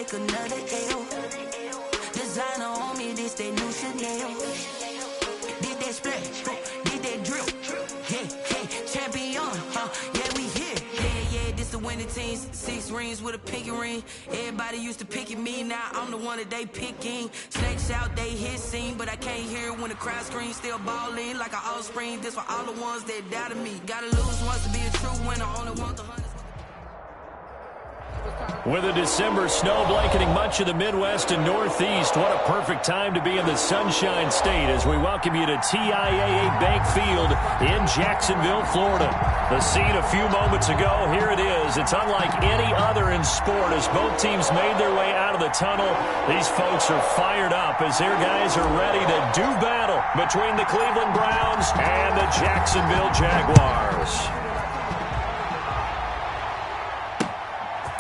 take another L. Designer on me, this that new Chanel. Did that splash, did that drip. Yeah, champion, yeah, we here. Yeah, this the winning teams. 6 rings with a pinky ring. Everybody used to pick at me, now I'm the one that they picking. Snakes out, they hit scene, but I can't hear it when the crowd screams. Still balling like an offspring. This for all the ones that doubted me. Gotta lose once to be a true winner. Only want the hunters. With a December snow blanketing much of the Midwest and Northeast, what a perfect time to be in the Sunshine State as we welcome you to TIAA Bank Field in Jacksonville, Florida. The scene a few moments ago, here it is. It's unlike any other in sport as both teams made their way out of the tunnel. These folks are fired up as their guys are ready to do battle between the Cleveland Browns and the Jacksonville Jaguars.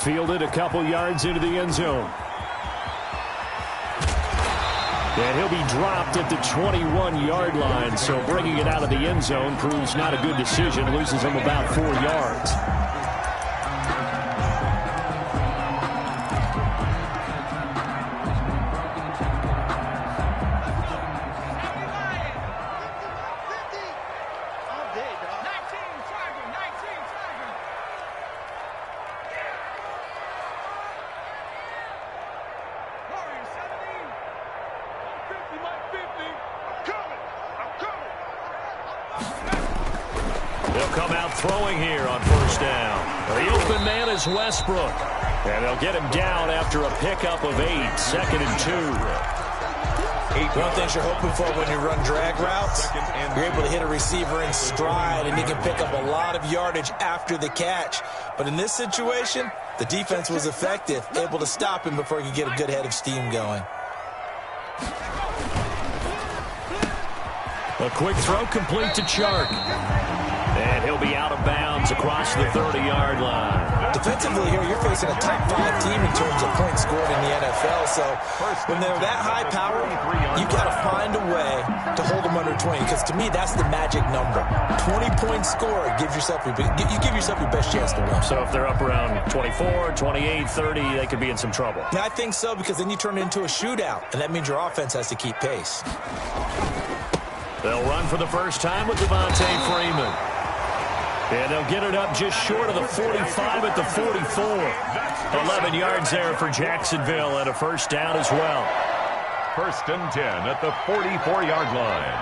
Fielded a couple yards into the end zone. And he'll be dropped at the 21-yard line, so bringing it out of the end zone proves not a good decision. Loses him about 4 yards. Throwing here on first down. The open man is Westbrook. And they'll get him down after a pickup of 8. 2nd and 2. One thing you're hoping for when you run drag routes, you're able to hit a receiver in stride, and he can pick up a lot of yardage after the catch. But in this situation, the defense was effective, able to stop him before he could get a good head of steam going. A quick throw complete to Chark. And he'll be out of bounds across the 30-yard line. Defensively here, you're facing a top 5 team in terms of points scored in the NFL. So when they're that high power, you've got to find a way to hold them under 20. Because to me, that's the magic number. 20-point score, you give yourself your best chance to win. So if they're up around 24, 28, 30, they could be in some trouble. I think so, because then you turn it into a shootout, and that means your offense has to keep pace. They'll run for the first time with Devontae Freeman. And they'll get it up just short of the 45 at the 44. 11 yards there for Jacksonville and a first down as well. 1st and 10 at the 44-yard line.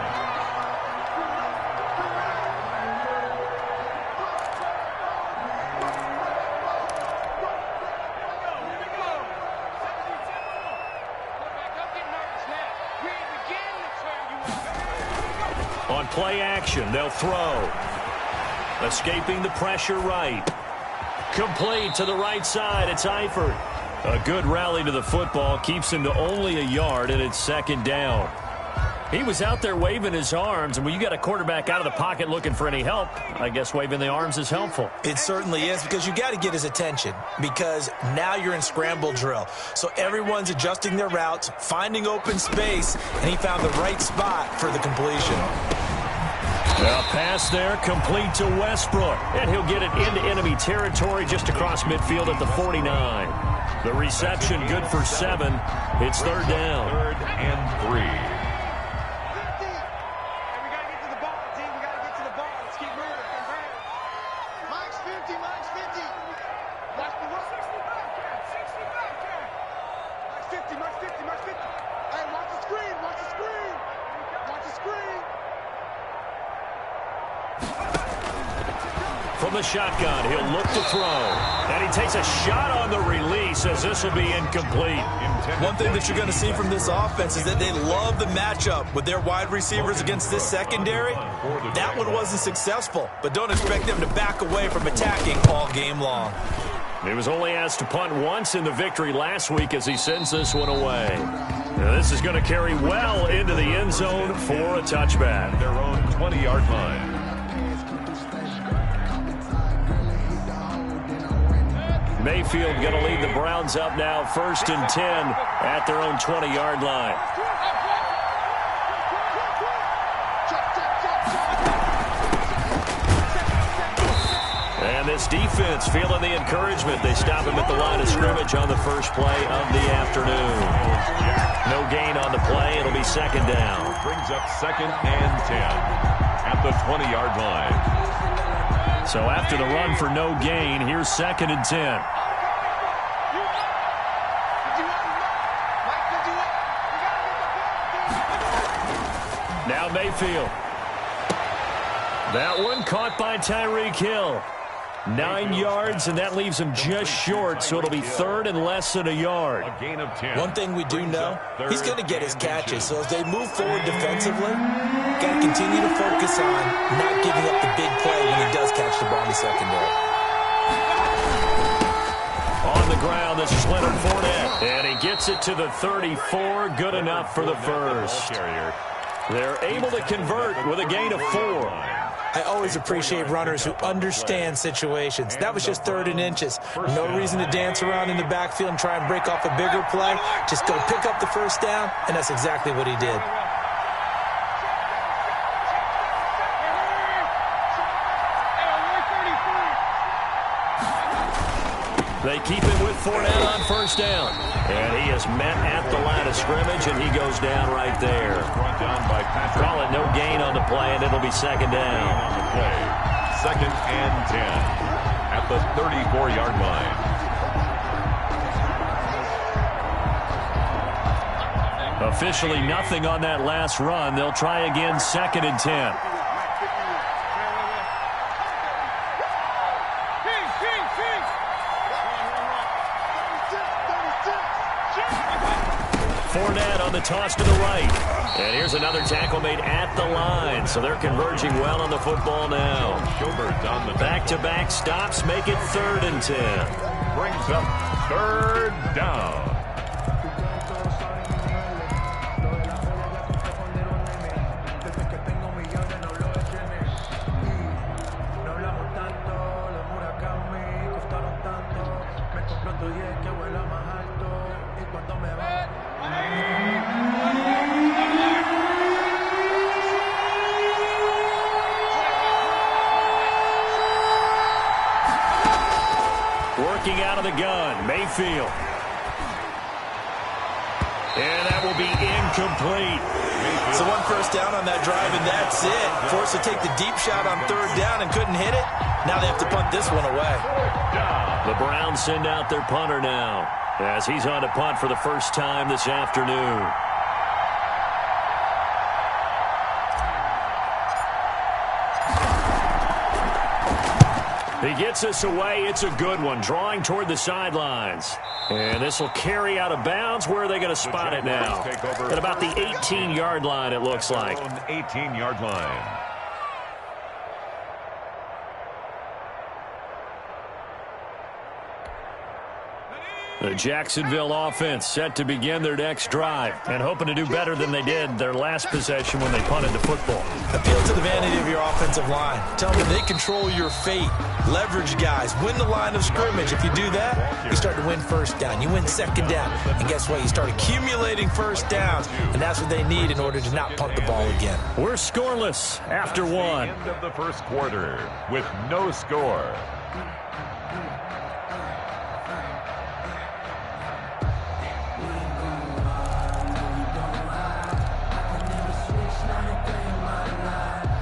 On play action, they'll throw. Escaping the pressure right. Complete to the right side. It's Eifert. A good rally to the football. Keeps him to only a yard, and it's 2nd down. He was out there waving his arms, and when you got a quarterback out of the pocket looking for any help, I guess waving the arms is helpful. It certainly is, because you got to get his attention, because now you're in scramble drill. So everyone's adjusting their routes, finding open space, and he found the right spot for the completion. A pass there, complete to Westbrook. And he'll get it into enemy territory just across midfield at the 49. The reception good for 7. It's 3rd down. 3rd and 3. From the shotgun, he'll look to throw. And he takes a shot on the release as this will be incomplete. One thing that you're going to see from this offense is that they love the matchup with their wide receivers against this secondary. That one wasn't successful, but don't expect them to back away from attacking all game long. He was only asked to punt once in the victory last week as he sends this one away. Now, this is going to carry well into the end zone for a touchback. Their own 20-yard line. Mayfield going to lead the Browns up now 1st and 10 at their own 20-yard line. And this defense feeling the encouragement. They stop him at the line of scrimmage on the first play of the afternoon. No gain on the play. It'll be second down. Brings up 2nd and 10 at the 20-yard line. So after the run for no gain, here's 2nd and 10. Now Mayfield. That one caught by Tyreek Hill. 9 yards, and that leaves him just short, so it'll be 3rd and less than a yard. A gain of 10. One thing we do know, he's going to get his catches. So as they move forward defensively, got to continue to focus on not giving up the big play when he does catch the ball in the secondary. On the ground, this is Leonard Fournette, and he gets it to the 34. Good enough for the first. They're able to convert with a gain of 4. I always appreciate runners who understand situations. That was just 3rd and inches. No reason to dance around in the backfield and try and break off a bigger play. Just go pick up the first down, and that's exactly what he did. They keep it with Fournette on first down. And he is met at the line of scrimmage, and he goes down right there. Call it no gain on the play, and it'll be second down. On the play, 2nd and 10 at the 34-yard line. Officially nothing on that last run. They'll try again, 2nd and 10. Fournette on the toss to the right. And here's another tackle made at the line. So they're converging well on the football now. Back-to-back stops make it 3rd and 10. Brings up 3rd down. Working out of the gun, Mayfield. And that will be incomplete. So 1 first down on that drive, and that's it. Forced to take the deep shot on 3rd down and couldn't hit it. Now they have to punt this one away. The Browns send out their punter now, as he's on to punt for the first time this afternoon. He gets us away. It's a good one. Drawing toward the sidelines. And this will carry out of bounds. Where are they going to spot it now? At about the 18-yard line, it looks like. 18-yard line. The Jacksonville offense set to begin their next drive and hoping to do better than they did their last possession when they punted the football. Appeal to the vanity of your offensive line. Tell them they control your fate. Leverage guys. Win the line of scrimmage. If you do that, you start to win first down. You win second down. And guess what? You start accumulating first downs. And that's what they need in order to not punt the ball again. We're scoreless after one. End of the first quarter with no score.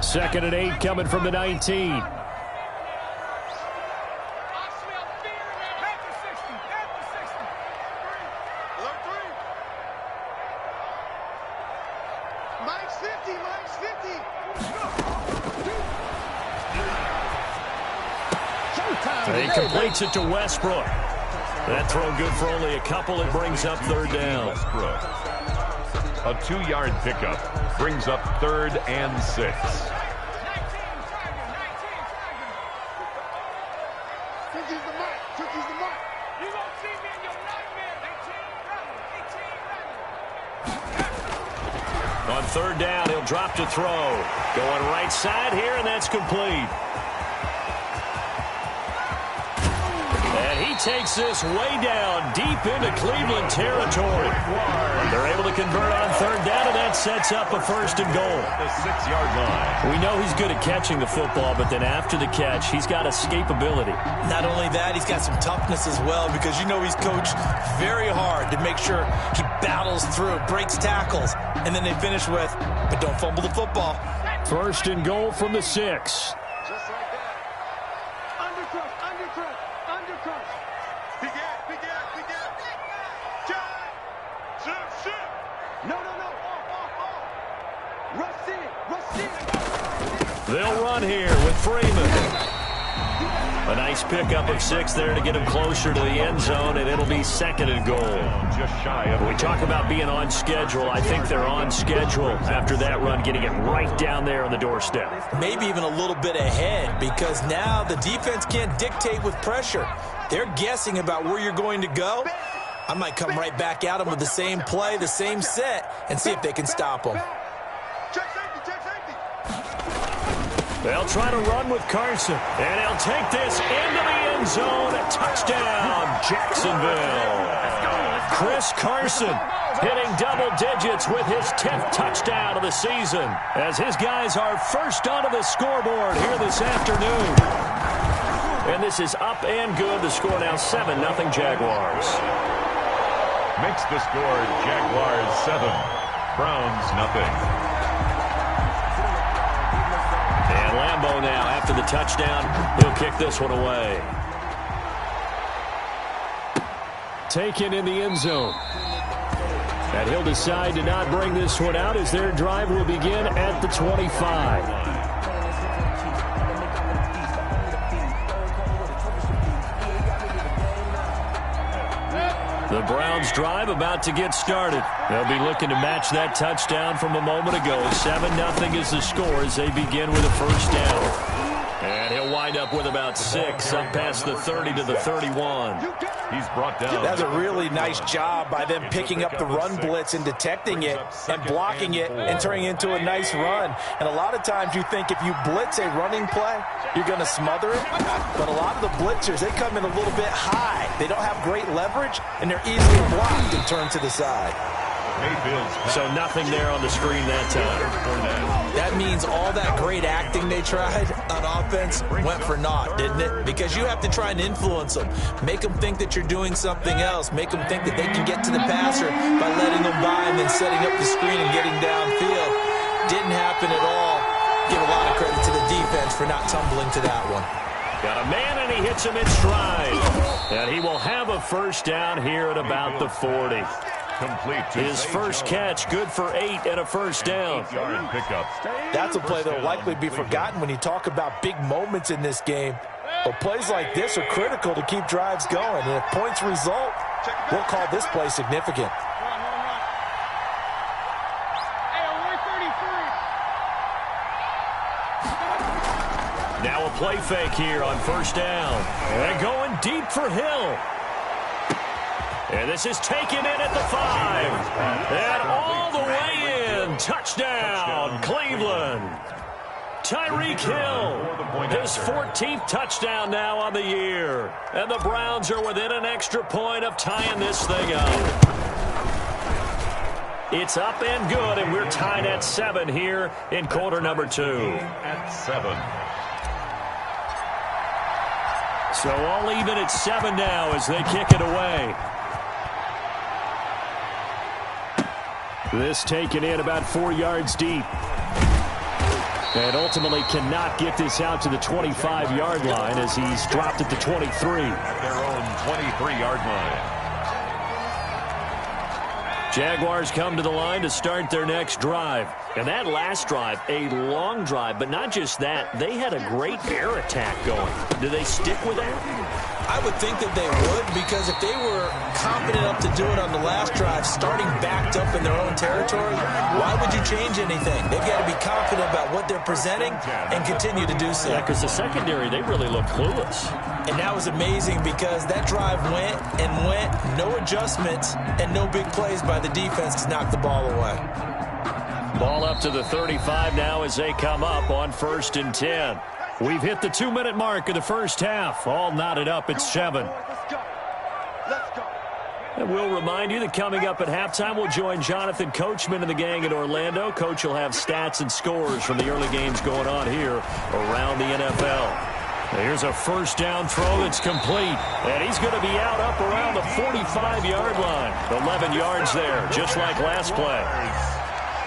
Second and 8 coming from the 19. He completes it to Westbrook. That throw good for only a couple. It brings up 3rd down. Westbrook. A 2-yard pickup brings up 3rd and 6. On 3rd down, he'll drop to throw. Going right side here, and that's complete. And he takes this way down, deep into Cleveland territory. They're able to convert on 3rd down, and that sets up a 1st and goal. The 6-yard line. We know he's good at catching the football, but then after the catch, he's got escapability. Not only that, he's got some toughness as well, because you know he's coached very hard to make sure he battles through, breaks tackles, and then they finish with, but don't fumble the football. First and goal from the 6. Just like that. Undercrush, undercrush, undercrush. Big gap. Jab. Shit. No. Rush in. They'll run here with Freeman. A nice pickup of 6 there to get him closer to the end zone, and it'll be second and goal. Just shy of. When we talk about being on schedule, I think they're on schedule after that run, getting it right down there on the doorstep. Maybe even a little bit ahead, because now the defense can't dictate with pressure. They're guessing about where you're going to go. I might come right back at them with the same play, the same set, and see if they can stop them. Check safety. They'll try to run with Carson, and he'll take this into the end zone. A touchdown, Jacksonville. Chris Carson hitting double digits with his 10th touchdown of the season, as his guys are first onto the scoreboard here this afternoon. And this is up and good. The score now 7-0 Jaguars. Makes the score Jaguars 7, Browns nothing. And Lambeau now, after the touchdown, he'll kick this one away. Taken in the end zone. And he'll decide to not bring this one out as their drive will begin at the 25. The Browns drive about to get started. They'll be looking to match that touchdown from a moment ago. 7-0 is the score as they begin with a first down. And he'll wind up with about 6 up past the 30 to the 31. He's brought down. That's a really nice job by them picking up the run blitz and detecting it and blocking it and turning it into a nice run. And a lot of times you think if you blitz a running play, you're going to smother it. But a lot of the blitzers, they come in a little bit high. They don't have great leverage, and they're easily blocked and turned to the side. So nothing there on the screen that time. That means all that great acting they tried on offense went for naught, didn't it? Because you have to try and influence them. Make them think that you're doing something else. Make them think that they can get to the passer by letting them by and then setting up the screen and getting downfield. Didn't happen at all. Give a lot of credit to the defense for not tumbling to that one. Got a man, and he hits him in stride. And he will have a first down here at about the 40. His first catch, good for 8 and a first down. That's a play that will likely be forgotten when you talk about big moments in this game. But plays like this are critical to keep drives going. And if points result, we'll call this play significant. Now a play fake here on first down. And going deep for Hill. And this is taken in at the 5. And all the way in. Touchdown, Cleveland. Tyreek Hill, his 14th touchdown now on the year. And the Browns are within an extra point of tying this thing up. It's up and good, and we're tied at 7 here in quarter number 2. At 7. So all even at 7 now as they kick it away. This taken in about 4 yards deep. And ultimately cannot get this out to the 25-yard line as he's dropped at the 23. At their own 23-yard line. Jaguars come to the line to start their next drive. And that last drive, a long drive, but not just that. They had a great air attack going. Do they stick with that? I would think that they would, because if they were confident enough to do it on the last drive, starting backed up in their own territory, why would you change anything? They've got to be confident about what they're presenting and continue to do so. Yeah, because the secondary, they really look clueless. And that was amazing because that drive went and went, no adjustments, and no big plays by the defense to knock the ball away. Ball up to the 35 now as they come up on 1st and 10. We've hit the 2-minute mark of the first half. All knotted up at 7. And we'll remind you that coming up at halftime, we'll join Jonathan Coachman and the gang in Orlando. Coach will have stats and scores from the early games going on here around the NFL. Here's a first down throw that's complete. And he's going to be out up around the 45-yard line. 11 yards there, just like last play.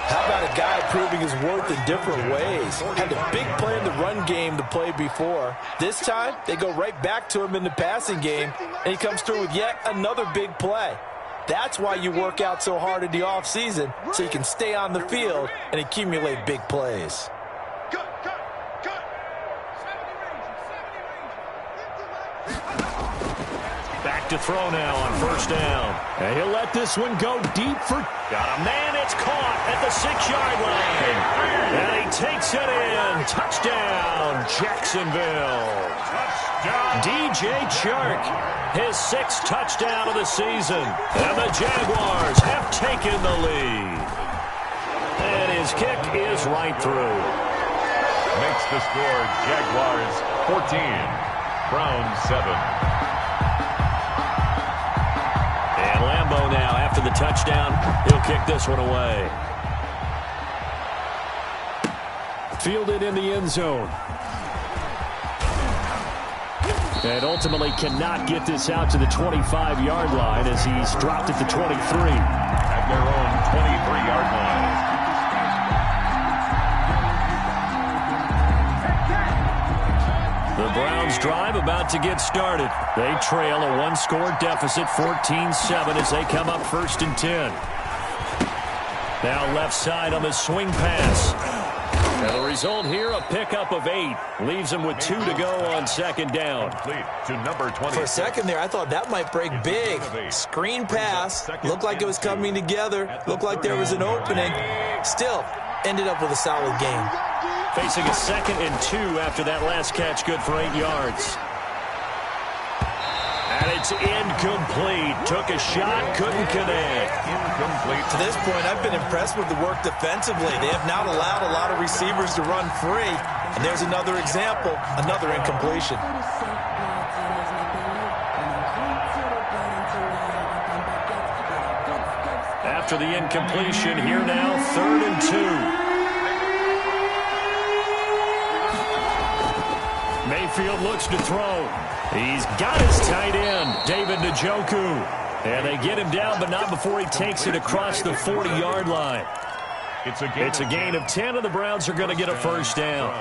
How about a guy proving his worth in different ways? Had a big play in the run game to play before. This time, they go right back to him in the passing game, and he comes through with yet another big play. That's why you work out so hard in the offseason, so you can stay on the field and accumulate big plays. Back to throw now on first down. And he'll let this one go deep for... Got a man, it's caught at the 6-yard line. And he takes it in. Touchdown, Jacksonville. DJ Chark, his 6th touchdown of the season. And the Jaguars have taken the lead. And his kick is right through. Makes the score Jaguars 14, Browns 7. Lambeau now, after the touchdown, he'll kick this one away. Fielded in the end zone. And ultimately cannot get this out to the 25-yard line as he's dropped at the 23. At their own 23-yard line. The Browns drive about to get started. They trail a one-score deficit, 14-7, as they come up 1st and 10. Now left side on the swing pass. And the result here, a pickup of 8. Leaves him with 2 to go on 2nd down. Complete to number 20. For a second there, I thought that might break big. Screen pass. Looked like it was coming together. Looked like there was an opening. Still, ended up with a solid game. Facing a 2nd and 2 after that last catch, good for 8 yards. And it's incomplete. Took a shot, couldn't connect. Incomplete. To this point, I've been impressed with the work defensively. They have not allowed a lot of receivers to run free. And there's another example, another incompletion. After the incompletion, here now, 3rd and 2. Mayfield looks to throw. He's got his tight end, David Njoku. And they get him down, but not before he takes it across the 40-yard line. It's a gain of 10, and the Browns are going to get a first down.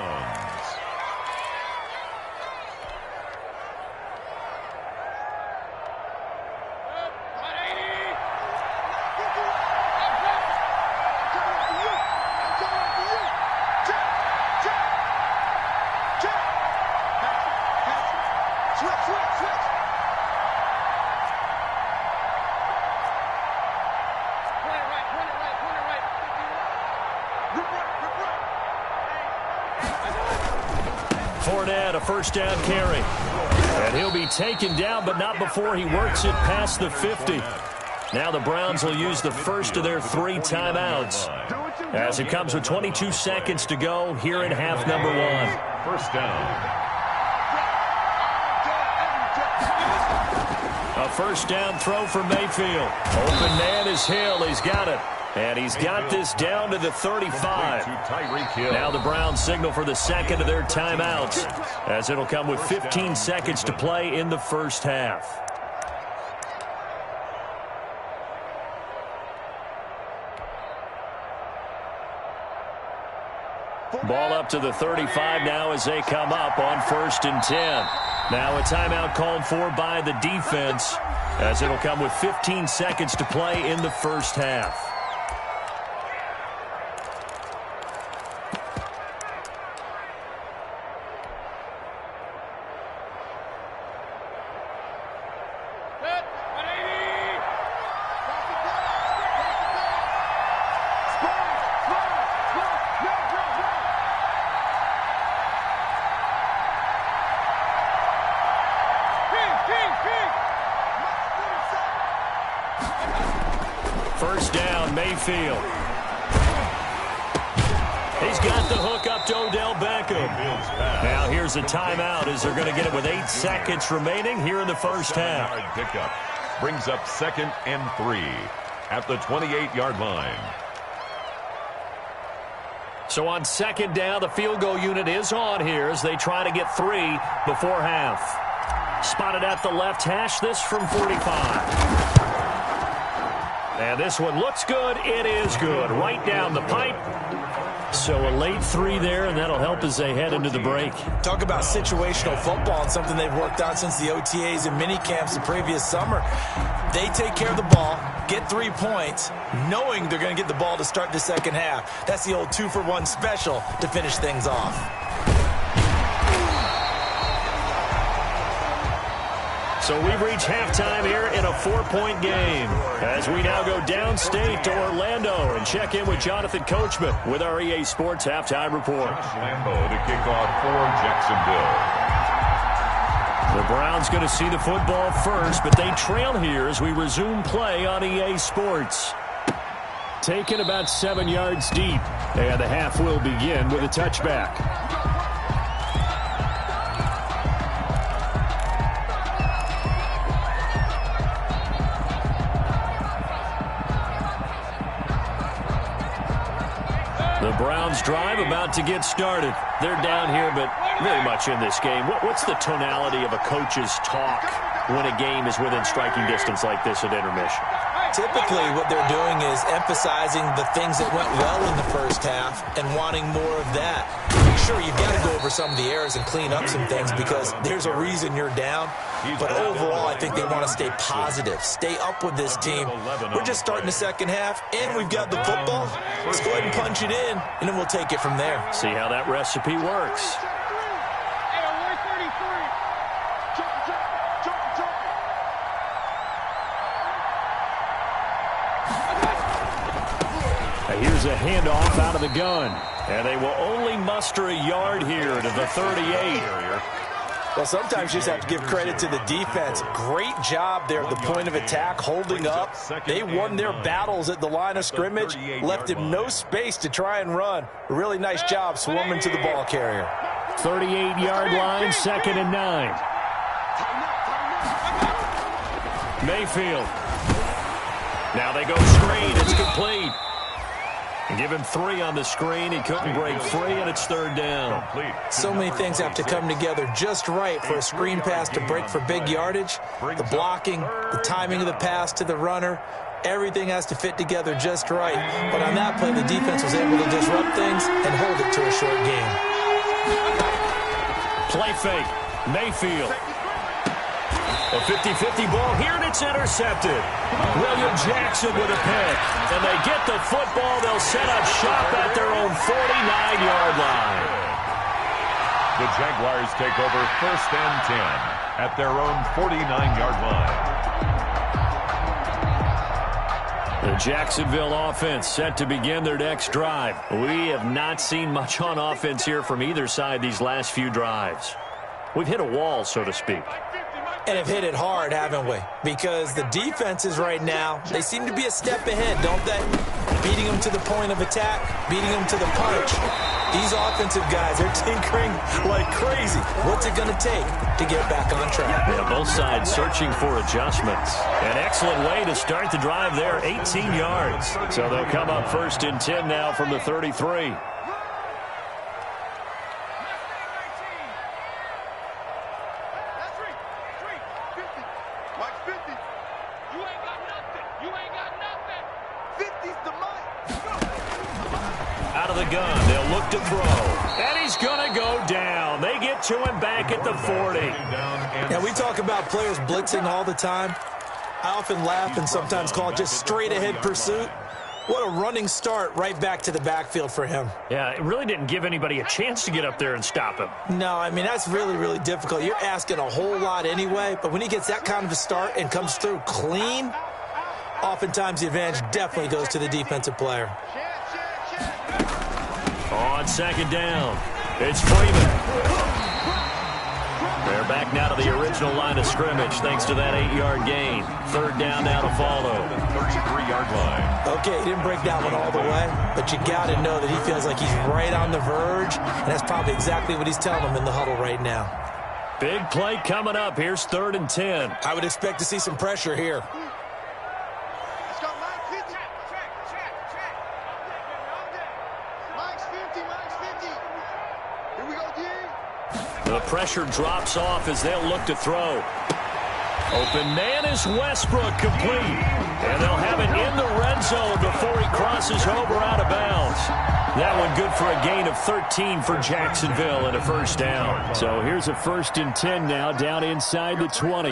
Fournette, a first down carry. And he'll be taken down, but not before he works it past the 50. Now the Browns will use the first of their 3 timeouts as it comes with 22 seconds to go here in half number 1. First down. A first down throw for Mayfield. Open man is Hill. He's got it. And he's got this down to the 35. Now the Browns signal for the 2nd of their timeouts, as it'll come with 15 seconds to play in the first half. Ball up to the 35 now as they come up on 1st and 10. Now a timeout called for by the defense, as it'll come with 15 seconds to play in the first half. First down, Mayfield. He's got the hook up to Odell Beckham. Now here's a timeout as they're going to get it with 8 seconds remaining here in the first half. brings up 2nd and 3 at the 28-yard line. So on 2nd down, the field goal unit is on here as they try to get 3 before half. Spotted at the left hash, this from 45. And this one looks good. It is good. Right down the pipe. So a late 3 there, and that'll help as they head into the break. Talk about situational football and something they've worked on since the OTAs and mini camps the previous summer. They take care of the ball, get 3 points, knowing they're going to get the ball to start the second half. That's the old 2-for-1 special to finish things off. So we've reached halftime here in a 4-point game as we now go downstate to Orlando and check in with Jonathan Coachman with our EA Sports Halftime Report. Lambeau to kick off for Jacksonville. The Browns going to see the football first, but they trail here as we resume play on EA Sports. Taken about 7 yards deep, and the half will begin with a touchback. The Browns drive about to get started. They're down here, but very much in this game. What's the tonality of a coach's talk when a game is within striking distance like this at intermission? Typically, what they're doing is emphasizing the things that went well in the first half and wanting more of that. Sure, you've got to go over some of the errors and clean up some things because there's a reason you're down. But overall, I think they want to stay positive, stay up with this team. We're just starting the second half, and we've got the football. Let's go ahead and punch it in, and then we'll take it from there. See how that recipe works. Here's a handoff out of the gun. And they will only muster a yard here to the 38. Well, sometimes you just have to give credit to the defense. Great job there at the point of attack, holding up. They won their battles at the line of scrimmage, left him no space to try and run. A really nice job swarming to the ball carrier. 38-yard line, 2nd and 9. Mayfield. Now they go screen. It's complete. Give him 3 on the screen. He couldn't break free, and it's 3rd down. So many things have to come together just right for a screen pass to break for big yardage. The blocking, the timing of the pass to the runner, everything has to fit together just right. But on that play, the defense was able to disrupt things and hold it to a short game. Play fake. Mayfield. A 50-50 ball here, and it's intercepted. William Jackson with a pick. And they get the football. They'll set up shop at their own 49-yard line. The Jaguars take over 1st and 10 at their own 49-yard line. The Jacksonville offense set to begin their next drive. We have not seen much on offense here from either side these last few drives. We've hit a wall, so to speak. And have hit it hard, haven't we? Because the defenses right now, they seem to be a step ahead, don't they? Beating them to the point of attack, beating them to the punch. These offensive guys, they're tinkering like crazy. What's it going to take to get back on track? Yeah, both sides searching for adjustments. An excellent way to start the drive there, 18 yards. So they'll come up 1st and 10 now from the 33. Gun. They'll look to throw. And he's going to go down. They get to him back at the 40. Yeah, we talk about players blitzing all the time. I often laugh and sometimes call it just straight-ahead pursuit. What a running start right back to the backfield for him. Yeah, it really didn't give anybody a chance to get up there and stop him. No, I mean, that's really, really difficult. You're asking a whole lot anyway, but when he gets that kind of a start and comes through clean, oftentimes the advantage definitely goes to the defensive player. On 2nd down, it's Freeman. They're back now to the original line of scrimmage thanks to that 8-yard gain. 3rd down now to follow. 33-yard line. Okay, he didn't break that one all the way, but you got to know that he feels like he's right on the verge, and that's probably exactly what he's telling them in the huddle right now. Big play coming up. Here's 3rd and 10. I would expect to see some pressure here. Let's go, Mike 50. Check. Mike's 50, Mike's 50. Here we go, D. The pressure drops off as they'll look to throw. Open man is Westbrook, complete. And they'll have it in the red zone before he crosses over out of bounds. That one good for a gain of 13 for Jacksonville and a first down. So here's a 1st and 10 now, down inside the 20.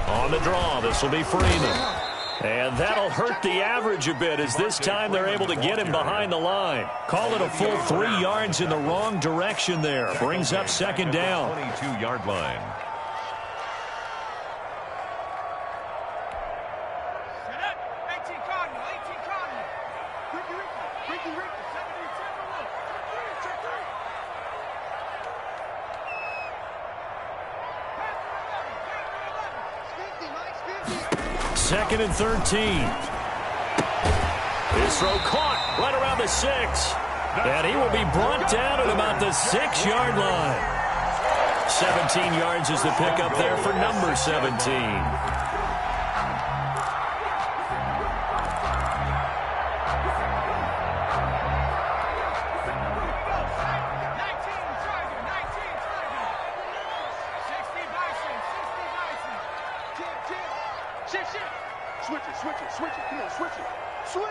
On the draw, this will be Freeman. And that'll hurt the average a bit as this time they're able to get him behind the line. Call it a full 3 yards in the wrong direction there. Brings up 2nd down. 22-yard line. Second and 13. His throw caught right around the 6. And he will be brought down at about the 6-yard line. 17 yards is the pickup there for number 17. Switch it. Come on, switch it. Switch.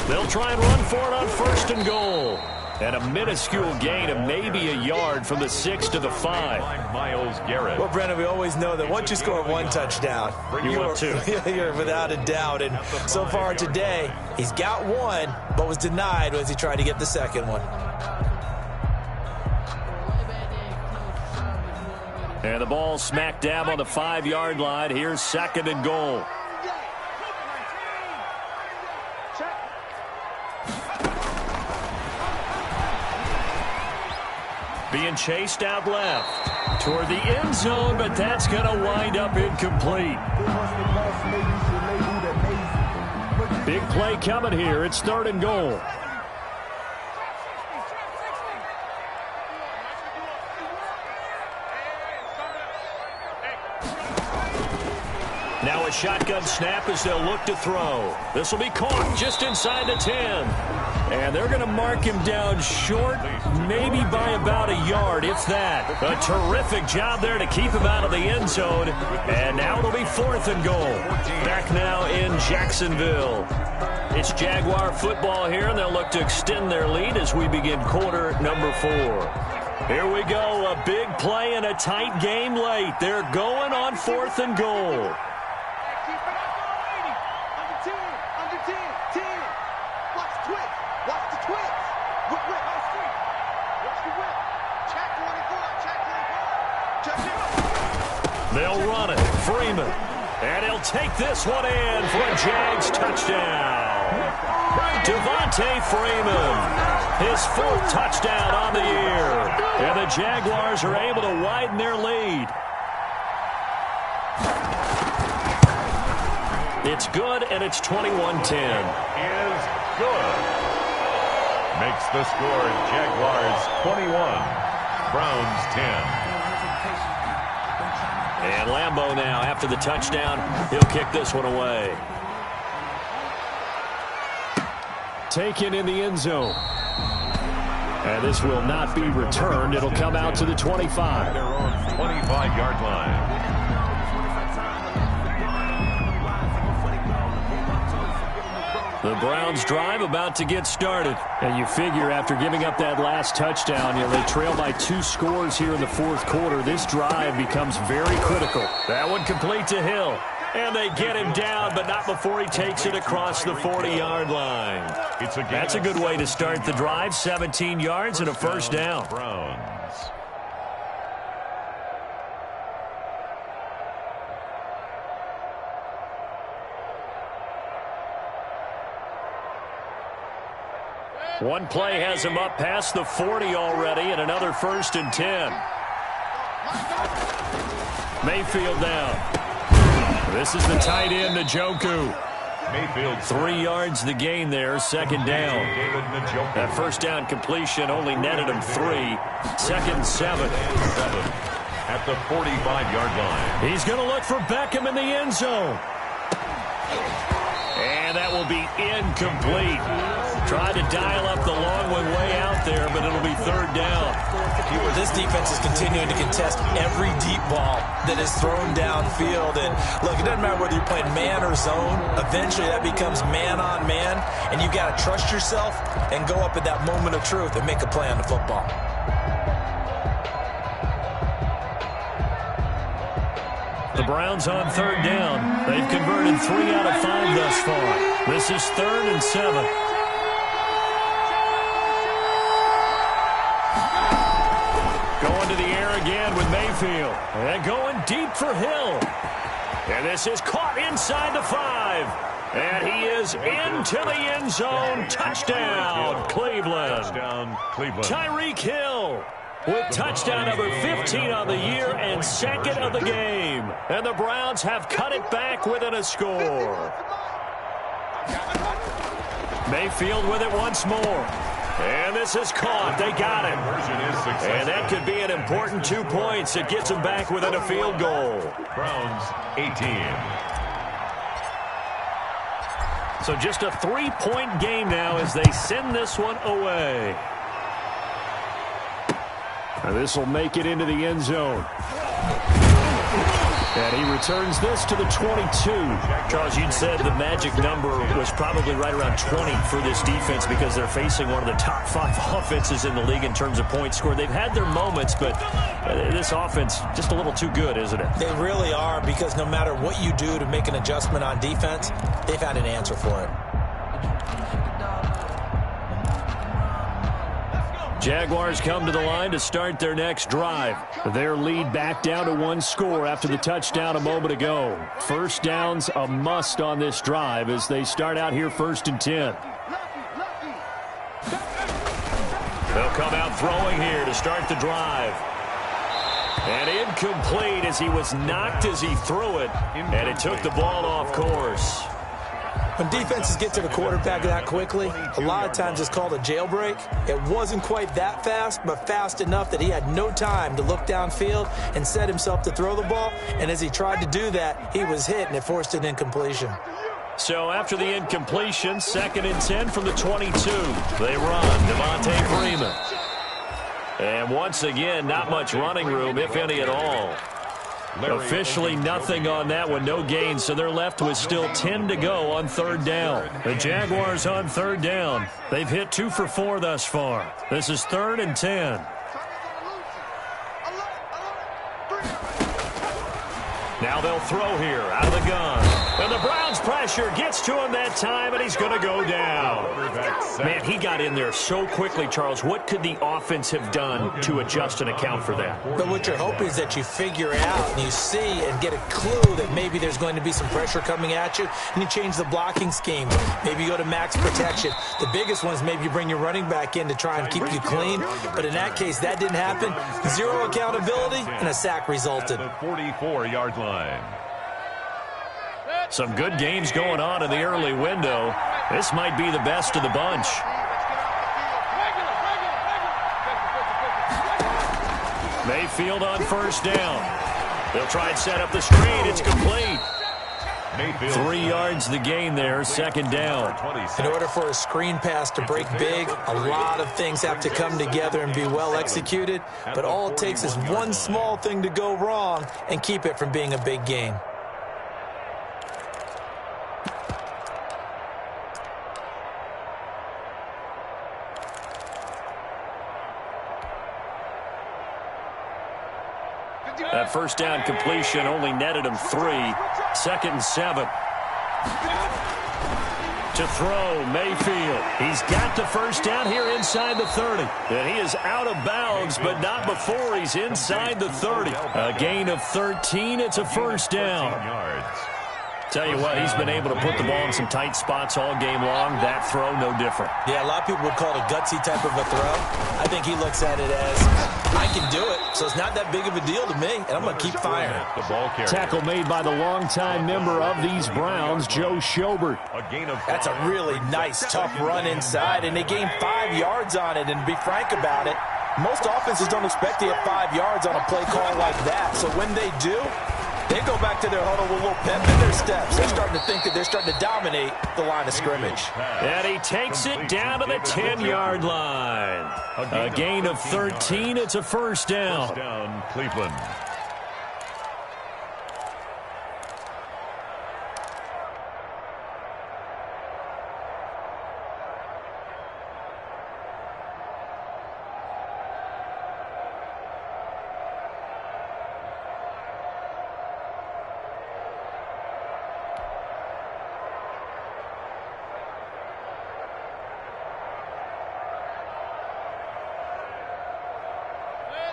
They'll try and run for it on 1st and goal. And a minuscule gain of maybe a yard from the 6 to the 5. Myles Garrett. Well, Brennan, we always know that once you score 1 touchdown, you're without a doubt. And so far today, he's got 1, but was denied as he tried to get the 2nd one. And the ball smack dab on the 5-yard line. Here's 2nd and goal. Being chased out left toward the end zone, but that's going to wind up incomplete. Big play coming here. It's 3rd and goal. Now a shotgun snap as they'll look to throw. This will be caught just inside the 10. And they're going to mark him down short, maybe by about a yard, if that. A terrific job there to keep him out of the end zone. And now it'll be 4th and goal. Back now in Jacksonville. It's Jaguar football here, and they'll look to extend their lead as we begin quarter number 4. Here we go, a big play and a tight game late. They're going on 4th and goal. They'll run it. Freeman. And he'll take this one in for a Jags touchdown. Devontae Freeman. His 4th touchdown on the year. And the Jaguars are able to widen their lead. It's good, and it's 21-10. Is good. Makes the score Jaguars 21, Browns 10. And Lambeau now, after the touchdown, he'll kick this one away. Taken in the end zone. And this will not be returned. It'll come out to the 25. Their own 25-yard line. The Browns drive about to get started. And you figure after giving up that last touchdown, they trail by 2 scores here in the 4th quarter. This drive becomes very critical. That one complete to Hill. And they get him down, but not before he takes it across the 40-yard line. That's a good way to start the drive. 17 yards and a first down. Browns. One play has him up past the 40 already, and another 1st and 10. Mayfield down. This is the tight end, Njoku. Mayfield. 3 yards the gain there, second down. That first down completion only netted him 3. Second and 7. At the 45-yard line. He's going to look for Beckham in the end zone. And that will be incomplete. Tried to dial up the long one way out there, but it'll be third down. This defense is continuing to contest every deep ball that is thrown downfield. And look, it doesn't matter whether you're playing man or zone. Eventually that becomes man on man, and you got to trust yourself and go up at that moment of truth and make a play on the football. The Browns on third down. They've converted 3 out of 5 thus far. This is third and 7. Going to the air again with Mayfield. And going deep for Hill. And this is caught inside the 5. And he is into the end zone. Touchdown, Cleveland. Touchdown, Cleveland. Tyreek Hill with touchdown number 15 on the year and second of the game. And the Browns have cut it back within a score. Mayfield with it once more. And this is caught. They got it. And that could be an important 2 points. It gets them back within a field goal. Browns 18. So just a 3-point game now as they send this one away. And this will make it into the end zone. And he returns this to the 22. Charles, you'd said the magic number was probably right around 20 for this defense because they're facing one of the top 5 offenses in the league in terms of points scored. They've had their moments, but this offense just a little too good, isn't it? They really are, because no matter what you do to make an adjustment on defense, they've had an answer for it. Jaguars come to the line to start their next drive. Their lead back down to 1 score after the touchdown a moment ago. First down's a must on this drive as they start out here 1st and 10. They'll come out throwing here to start the drive. And incomplete as he was knocked as he threw it. And it took the ball off course. When defenses get to the quarterback that quickly, a lot of times it's called a jailbreak. It wasn't quite that fast, but fast enough that he had no time to look downfield and set himself to throw the ball. And as he tried to do that, he was hit, and it forced an incompletion. So after the incompletion, 2nd and 10 from the 22. They run. Devontae Freeman. And once again, not much running room, if any at all. Officially nothing on that one, no gain, so they're left with still 10 to go on third down. The Jaguars on third down. They've hit 2 for 4 thus far. This is 3rd and 10. Now they'll throw here out of the gun. And the Browns pressure gets to him that time, and he's going to go down. Man, he got in there so quickly, Charles. What could the offense have done to adjust and account for that? But what you're hoping is that you figure out and you see and get a clue that maybe there's going to be some pressure coming at you, and you change the blocking scheme. Maybe you go to max protection. The biggest one is maybe you bring your running back in to try and keep you clean. But in that case, that didn't happen. 0 accountability, and a sack resulted. At the 44-yard line. Some good games going on in the early window. This might be the best of the bunch. Mayfield on first down. They'll try and set up the screen. It's complete. Mayfield. 3 yards the gain there, second down. In order for a screen pass to break big, a lot of things have to come together and be well executed. But all it takes is one small thing to go wrong and keep it from being a big gain. That first down completion only netted him 3. 2nd and 7. To throw, Mayfield. He's got the first down here inside the 30. And he is out of bounds, but not before he's inside the 30. A gain of 13. It's a first down. Tell you what, he's been able to put the ball in some tight spots all game long. That throw, no different. Yeah, a lot of people would call it a gutsy type of a throw. I think he looks at it as, I can do it, so it's not that big of a deal to me, and I'm going to keep firing. The ball carrier. Tackle made by the longtime member of these Browns, Joe Schobert. That's a really nice, tough run inside, and they gained 5 yards on it. And to be frank about it, most offenses don't expect to get 5 yards on a play call like that. So when they do, they go back to their huddle with a little pep in their steps. They're starting to think that they're starting to dominate the line of scrimmage. And he takes it down to the 10-yard line. A gain of 13. It's a first down. First down, Cleveland.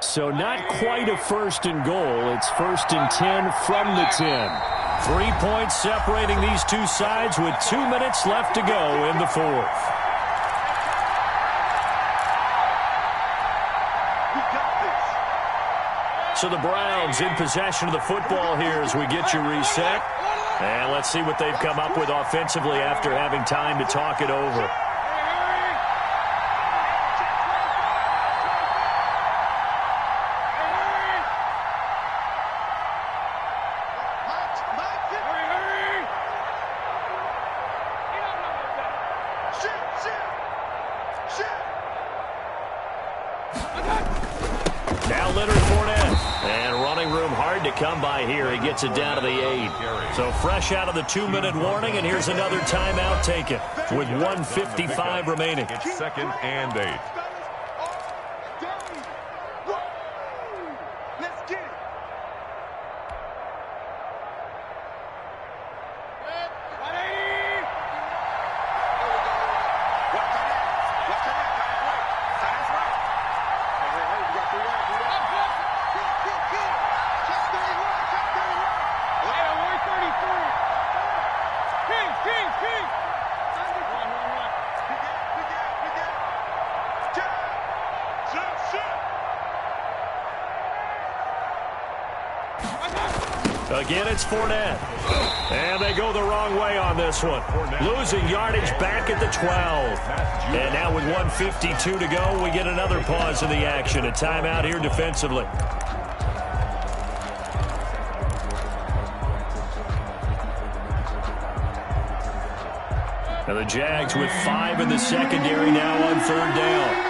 So not quite a first and goal. It's first and 10 from the 10. 3 points separating these two sides with 2 minutes left to go in the fourth. So the Browns in possession of the football here as we get you reset. And let's see what they've come up with offensively after having time to talk it over. Now Leonard Fournette. And running room hard to come by here. He gets it down to the 8. So fresh out of the 2-minute warning, and here's another timeout taken with 1:55 remaining. It's second and 8. Let's get it. Again, it's Fournette. And they go the wrong way on this one. Losing yardage back at the 12. And now with 1:52 to go, we get another pause in the action. A timeout here defensively. Now the Jags with 5 in the secondary now on third down.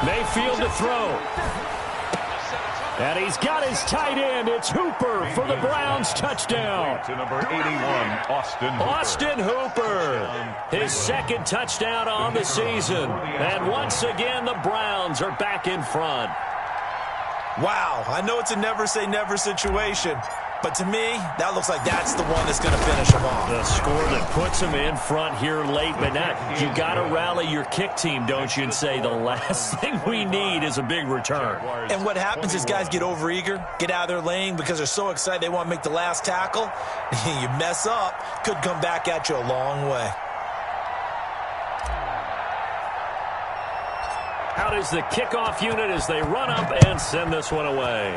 Mayfield to throw. And he's got his tight end. It's Hooper for the Browns touchdown. To number 81, Austin Hooper. Austin Hooper, his second touchdown on the season. And once again, the Browns are back in front. Wow, I know it's a never say never situation, but to me, that looks like that's the one that's going to finish them off. The score that puts them in front here late, but not. You got to rally your kick team, don't you, and say the last thing we need is a big return. And what happens is guys get overeager, get out of their lane because they're so excited they want to make the last tackle. You mess up, could come back at you a long way. Out is the kickoff unit as they run up and send this one away.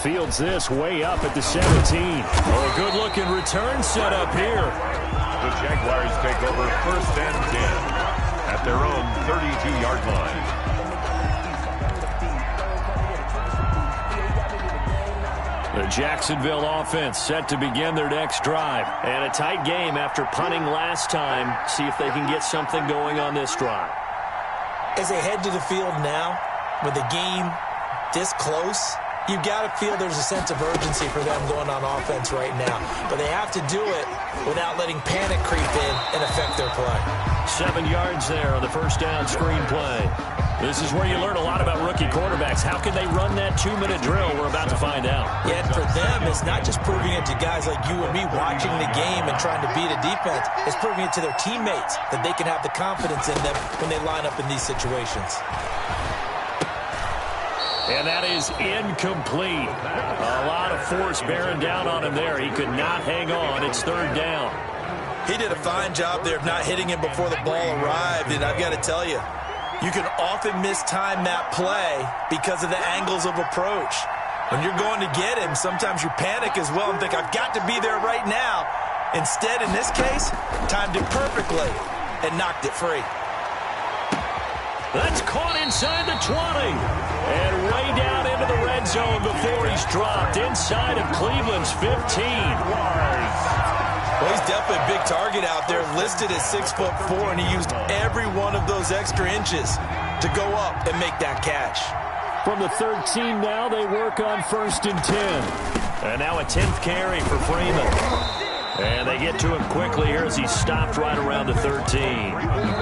Fields this way up at the 17. Oh, good-looking return set up here. The Jaguars take over first and 10 at their own 32-yard line. The Jacksonville offense set to begin their next drive. And a tight game after punting last time. See if they can get something going on this drive. As they head to the field now, with the game this close, you've got to feel there's a sense of urgency for them going on offense right now. But they have to do it without letting panic creep in and affect their play. 7 yards there on the first down screen play. This is where you learn a lot about rookie quarterbacks. How can they run that 2-minute drill? We're about to find out. Yet for them, it's not just proving it to guys like you and me watching the game and trying to beat a defense. It's proving it to their teammates that they can have the confidence in them when they line up in these situations. And that is incomplete. A lot of force bearing down on him there. He could not hang on. It's third down. He did a fine job there of not hitting him before the ball arrived, and I've got to tell you, you can often mistime that play because of the angles of approach. When you're going to get him, sometimes you panic as well and think, I've got to be there right now. Instead, in this case, timed it perfectly and knocked it free. That's caught inside the 20. And way down into the red zone before he's dropped inside of Cleveland's 15. Well, he's definitely a big target out there, listed at 6'4", and he used every one of those extra inches to go up and make that catch. From the 13 now, they work on 1st and 10. And now a 10th carry for Freeman. And they get to him quickly here as he's stopped right around the 13.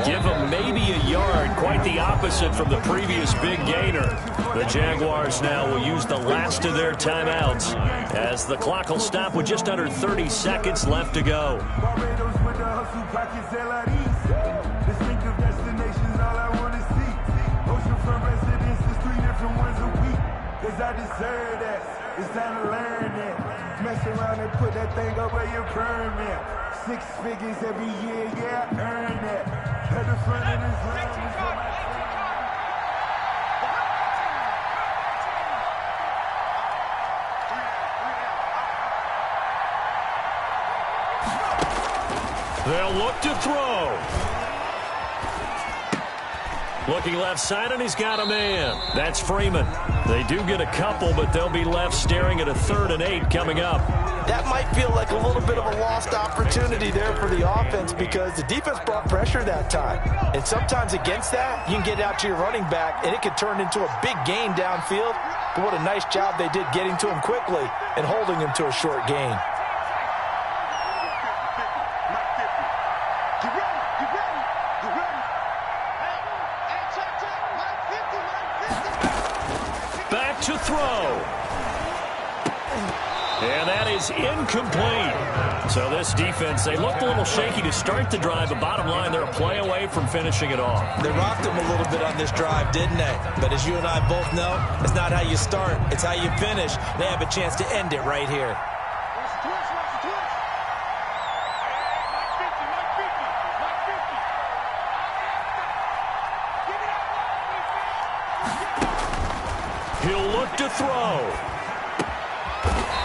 Give him maybe a yard, quite the opposite from the previous big gainer. The Jaguars now will use the last of their timeouts as the clock will stop with just under 30 seconds left to go. I deserve that. It's time to learn that. Mess around and put that thing up where you permit. 6 figures every year, yeah, I earn that. At the front of this line is for my They'll look to throw. Looking left side, and he's got a man. That's Freeman. They do get a couple, but they'll be left staring at a 3rd and 8 coming up. That might feel like a little bit of a lost opportunity there for the offense because the defense brought pressure that time. And sometimes against that, you can get out to your running back, and it could turn into a big gain downfield. But what a nice job they did getting to him quickly and holding him to a short gain. To throw. And that is incomplete. So this defense, they looked a little shaky to start the drive, but bottom line, they're a play away from finishing it off. They rocked him a little bit on this drive, didn't they? But as you and I both know, it's not how you start, it's how you finish. They have a chance to end it right here. He'll look to throw.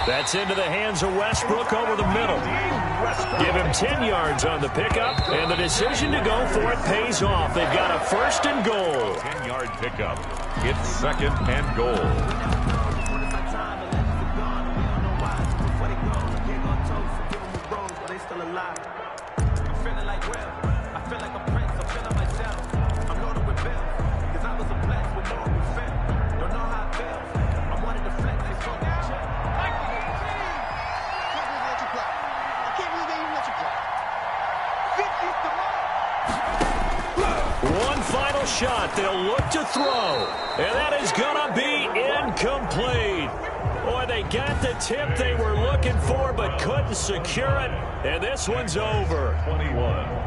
That's into the hands of Westbrook over the middle. Give him 10 yards on the pickup, and the decision to go for it pays off. They've got a 1st and goal. 10-yard pickup. It's 2nd and goal. Shot, they'll look to throw, and that is gonna be incomplete. Boy, they got the tip they were looking for but couldn't secure it, and this one's over. 21.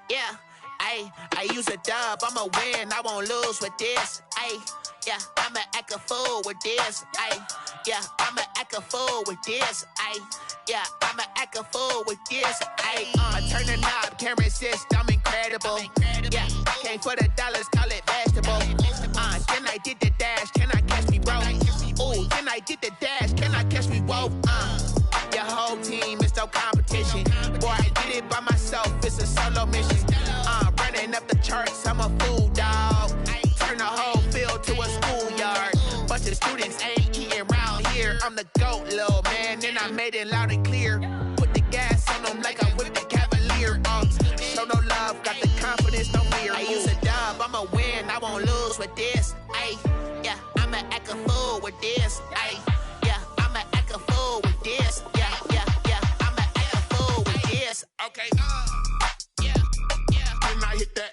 Yeah, I use a dub, I'ma win, I won't lose with this. Yeah, I'ma act a fool with this. Yeah, I'ma act a fool with this. Yeah, I'ma act a fool with this. I turn the knob, camera assist, I'm incredible. Yeah, came for the dollars, call it vegetable. Then I did the dash, can I catch me, bro? Ooh, then I did the dash, can I catch myself, it's a solo mission. Running up the charts, I'm a fool, dog. Turn the whole field to a schoolyard. Bunch of students ain't eating round here. I'm the GOAT, little man, and I made it loud and clear. Put the gas on them like I whipped the Cavalier. Show no love, got the confidence, no fear. I use a dub, I'ma win, I won't lose with this. Ay, yeah, I'ma act a fool with this. Ay, yeah, I'ma act a fool with this. Yeah, yeah, yeah, I'ma act a fool with this. Okay, yeah, yeah, when I hit that.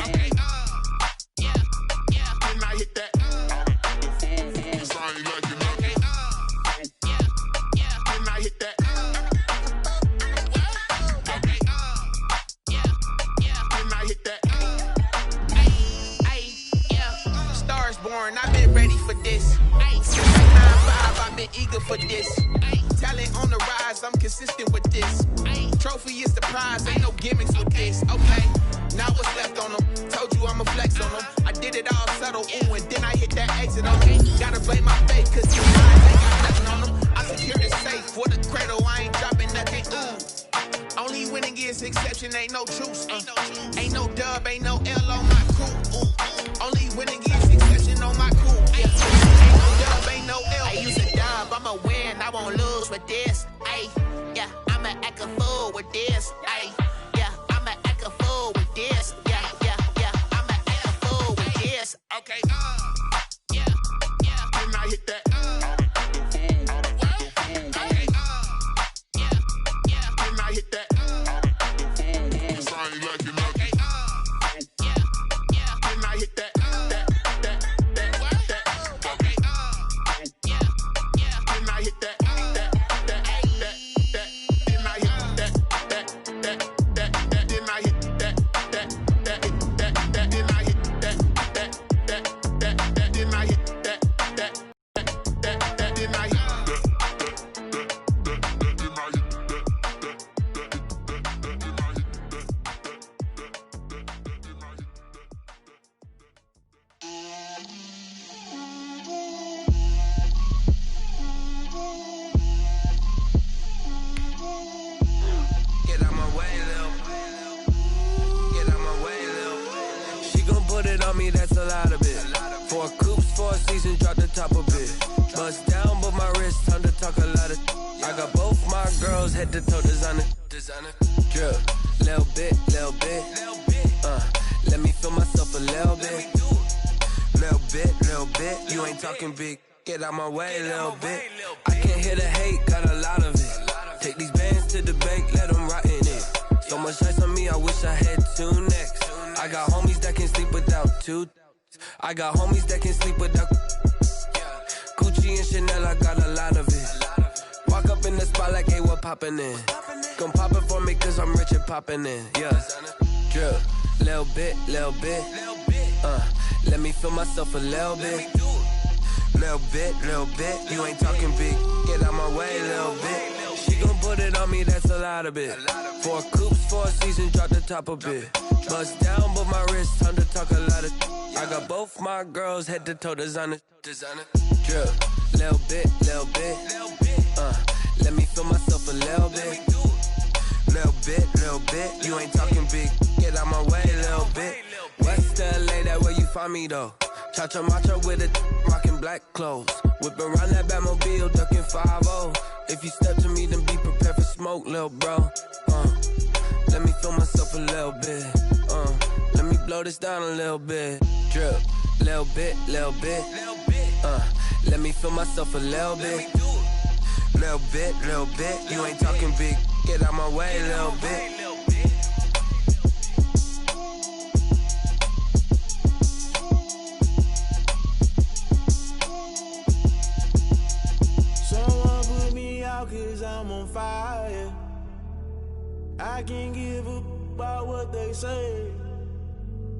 Okay, yeah, yeah, when I hit that. Cause I ain't like it. Okay, yeah, yeah, when I hit that. Okay, yeah, yeah, when I hit that. Ay, yeah, Stars born, I've been ready for this. 9-5, I've been eager for this. Talent on the rise, I'm consistent with this. Trophy is the prize, ain't no gimmicks with this. Okay, now what's left on them? Told you I'ma flex on them. I did it all subtle, ooh, and then I hit that exit on them. Gotta blame my faith, cause these lines ain't got nothing on them. I secure the safe for the cradle, I ain't dropping nothing, ooh. Only winning is exception, ain't no truce. Ain't no dub, ain't no L on my crew. Only winning is exception on my crew. Yeah. Ain't no dub, ain't no L. I use a dub, I'ma win, I won't lose with this. Ay, yeah, I'ma act a fool with this. Ay, yeah, I'ma act a fool with this. Yeah, yeah, yeah, I'ma act a fool with this. Okay, yeah, yeah, when I hit that. Okay, yeah, yeah, when I hit that. Cause I ain't like it. Okay, yeah, yeah, when I hit that. Okay, yeah, yeah, when I hit that. That's a lot of it. 4 coops, 4 seasons, drop the top of it. Bust down, but my wrist, time to talk a lot of. I got both my girls head to toe designer. Drip, little bit. Let me feel myself a little bit. Little bit. You ain't talking big. Get out my way, little bit. I can't hear the hate, got a lot of it. Take these bands to the bank, let them rot in it. So much ice on me, I wish I had 2 necks. I got homies that can sleep without 2. I got homies that can sleep without Gucci and Chanel, I got a lot of it. Walk up in the spot like, hey, what poppin' in? Gon' pop it for me cause I'm rich and poppin' in. Yeah, drip, little bit. Let me feel myself a little bit. Little bit. You ain't talking big. Get out my way, little bit. She gon' put it on me, that's a lot of it. 4 coops, 4 seasons, drop the top of it. Bust down, but my wrist, time to talk a lot of. I got both my girls head to toe designer. Drip, little bit. Let me feel myself a little bit. Little bit. You ain't talking big. Get out my way, little bit. West LA, that where you find me though. Cha-cha macha with a rockin' black clothes. Whip around that Batmobile, ducking 5-0. If you step to me, then be prepared for smoke, little bro. Let me feel myself a little bit. Let me blow this down a little bit. Drip, little bit. Let me feel myself a little bit. Little bit. You ain't talking big. Get out my way, little bit. Someone put me out 'cause I'm on fire. I can't give up about what they say.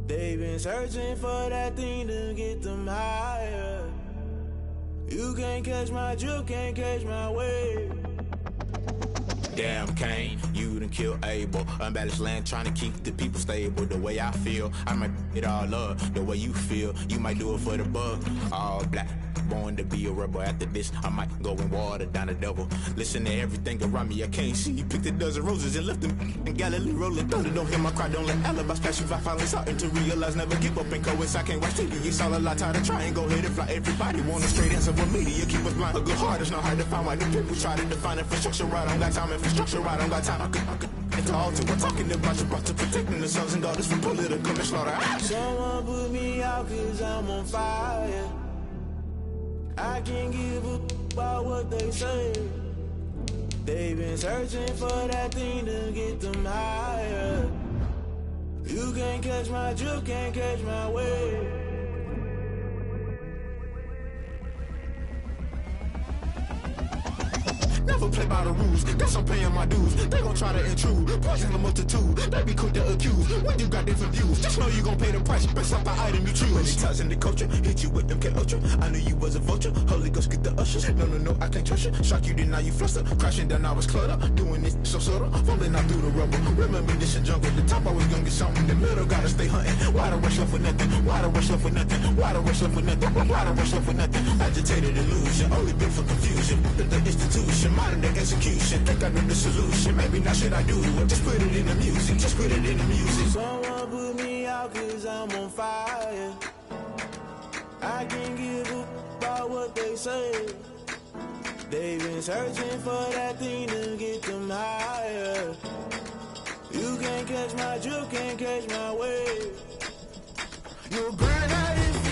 They've been searching for that thing to get them higher. You can't catch my drift, can't catch my wave. Damn, Kane, you done killed Abel. Unbalanced land, trying to keep the people stable. The way I feel, I might it all up. The way you feel, you might do it for the bug. All black, born to be a rebel. After this, I might go and water down the devil. Listen to everything around me, I can't see. He picked a dozen roses and left them in Galilee rolling thunder. Don't hear my cry, don't let alibis pass you. I finally starting to realize, never give up and coincide. Can't watch TV, it's all a lot. Tired of trying, go ahead and fly. Everybody want a straight answer with media, keep us blind. A good heart is not hard to find. Why do people try to define infrastructure right? I don't got time, infrastructure right, I don't got time. I could into altar, we're talking about you, brought to protecting the sons and daughters from political and slaughter. Someone put me out cause I'm on fire. I can't give a about what they say. They've been searching for that thing to get them higher. You can't catch my drift, can't catch my wave. Never play by the rules, guess I'm paying my dues. They gon' try to intrude, poison the multitude. They be quick to accuse, when you got different views. Just know you gon' pay the price, based off the item you choose. Many ties in the culture, hit you with them K-Ultra. I knew you was a vulture, Holy Ghost get the ushers. No, I can't trust you. Shock you, then now you fluster. Crashing down, I was cluttered. Doing this so subtle, fumbling out through the rubble. Remember this in jungle, the top I was gonna get something. The middle gotta stay hunting. Why the rush left for nothing? Why the rush left for nothing? Why the rush left for nothing? Why the rush left for nothing? Agitated illusion, only built for confusion. The institution, modern day execution. Think I know the solution. Maybe not should I do it? Just put it in the music. Just put it in the music. Someone put me out cause I'm on fire. I can't give a about what they say. They've been searching for that thing to get them higher. You can't catch my drift, can't catch my wave. You're burning out if